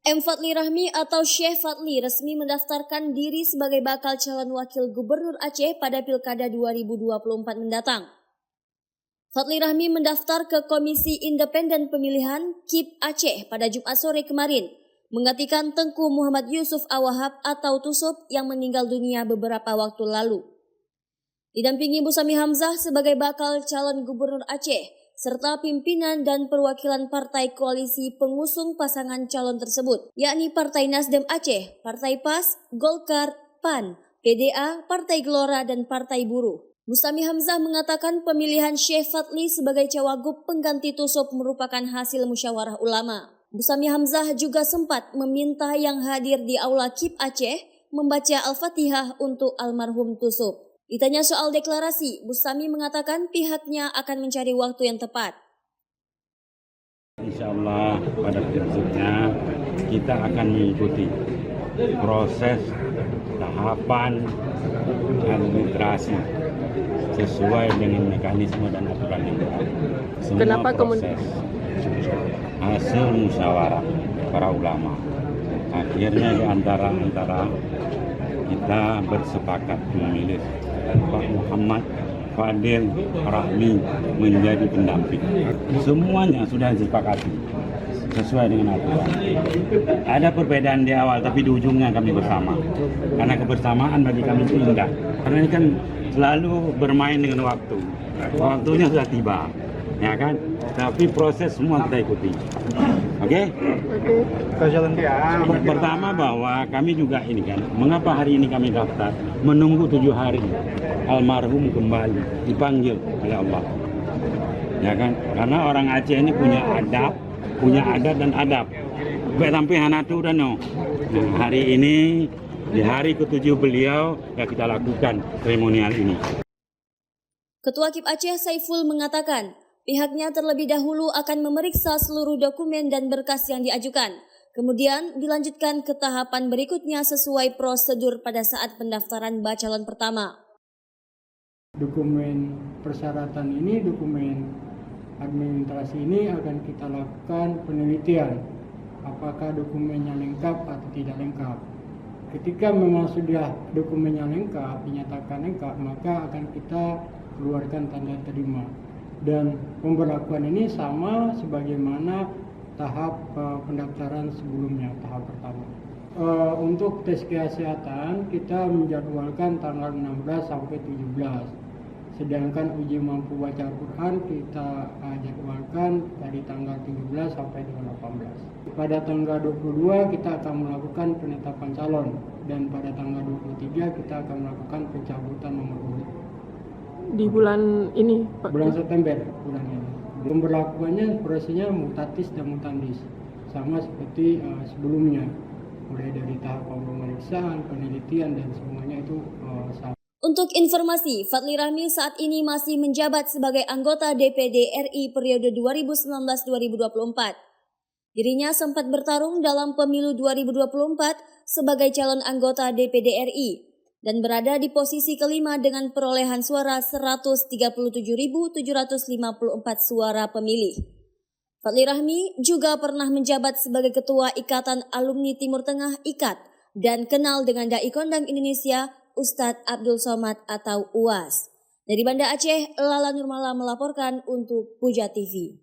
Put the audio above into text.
M. Fadli Rahmi atau Syekh Fadli resmi mendaftarkan diri sebagai bakal calon wakil gubernur Aceh pada Pilkada 2024 mendatang. Fadli Rahmi mendaftar ke Komisi Independen Pemilihan KIP Aceh pada Jumat sore kemarin, menggantikan Tengku Muhammad Yusuf Awahab atau Tusup yang meninggal dunia beberapa waktu lalu. Didampingi Busami Hamzah sebagai bakal calon gubernur Aceh, serta pimpinan dan perwakilan partai koalisi pengusung pasangan calon tersebut, yakni Partai Nasdem Aceh, Partai PAS, Golkar, PAN, PDA, Partai Gelora, dan Partai Buruh. Busami Hamzah mengatakan pemilihan Syekh Fadli sebagai cawagup pengganti Tusup merupakan hasil musyawarah ulama. Busami Hamzah juga sempat meminta yang hadir di Aula KIP Aceh membaca Al-Fatihah untuk almarhum Tusup. Ditanya soal deklarasi, Busami mengatakan pihaknya akan mencari waktu yang tepat. Insya Allah pada prinsipnya kita akan mengikuti proses tahapan administrasi sesuai dengan mekanisme dan aturan yang berlaku. Semua proses hasil musyawarah para ulama. Akhirnya di antara kita bersepakat memilih Pak Muhammad Fadil Rahmi menjadi pendamping. Semuanya sudah disepakati sesuai dengan aturan. Ada perbedaan di awal, tapi di ujungnya kami bersama. Karena kebersamaan bagi kami itu indah. Karena ini kan selalu bermain dengan waktu. Waktunya sudah tiba, ya kan? Tapi proses semua kita ikuti. Oke? Pertama bahwa kami juga ini kan, mengapa hari ini kami daftar? Menunggu 7 hari almarhum kembali dipanggil oleh Allah. Ya kan? Karena orang Aceh ini punya adat dan adab. Baik sampai hanatu dan no. Nah, hari ini di hari ke-7 beliau ya kita lakukan seremonial ini. Ketua KIP Aceh Saiful mengatakan pihaknya terlebih dahulu akan memeriksa seluruh dokumen dan berkas yang diajukan. Kemudian dilanjutkan ke tahapan berikutnya sesuai prosedur pada saat pendaftaran bacalon pertama. Dokumen persyaratan ini, dokumen administrasi ini akan kita lakukan penelitian. Apakah dokumennya lengkap atau tidak lengkap. Ketika memang sudah dokumennya lengkap, dinyatakan lengkap, maka akan kita keluarkan tanda terima. Dan pemberlakuan ini sama sebagaimana tahap pendaftaran sebelumnya, tahap pertama. Untuk tes kesehatan kita menjadwalkan tanggal 16 sampai 17. Sedangkan uji mampu baca Al-Quran kita jadwalkan dari tanggal 17 sampai dengan 18. Pada tanggal 22 kita akan melakukan penetapan calon dan pada tanggal 23 kita akan melakukan pencabutan nomor urut. Di bulan ini, Pak? Bulan September, bulan ini. Pemberlakuannya prosesnya mutatis dan mutandis, sama seperti sebelumnya, mulai dari tahap pemeriksaan, penelitian dan semuanya itu sama. Untuk informasi, Fadli Rahmi saat ini masih menjabat sebagai anggota DPD RI periode 2019-2024. Dirinya sempat bertarung dalam pemilu 2024 sebagai calon anggota DPD RI dan berada di posisi kelima dengan perolehan suara 137.754 suara pemilih. Fadli Rahmi juga pernah menjabat sebagai Ketua Ikatan Alumni Timur Tengah IKAT dan kenal dengan Dai Kondang Indonesia Ustadz Abdul Somad atau UAS. Dari Banda Aceh, Lala Nurmala melaporkan untuk Puja TV.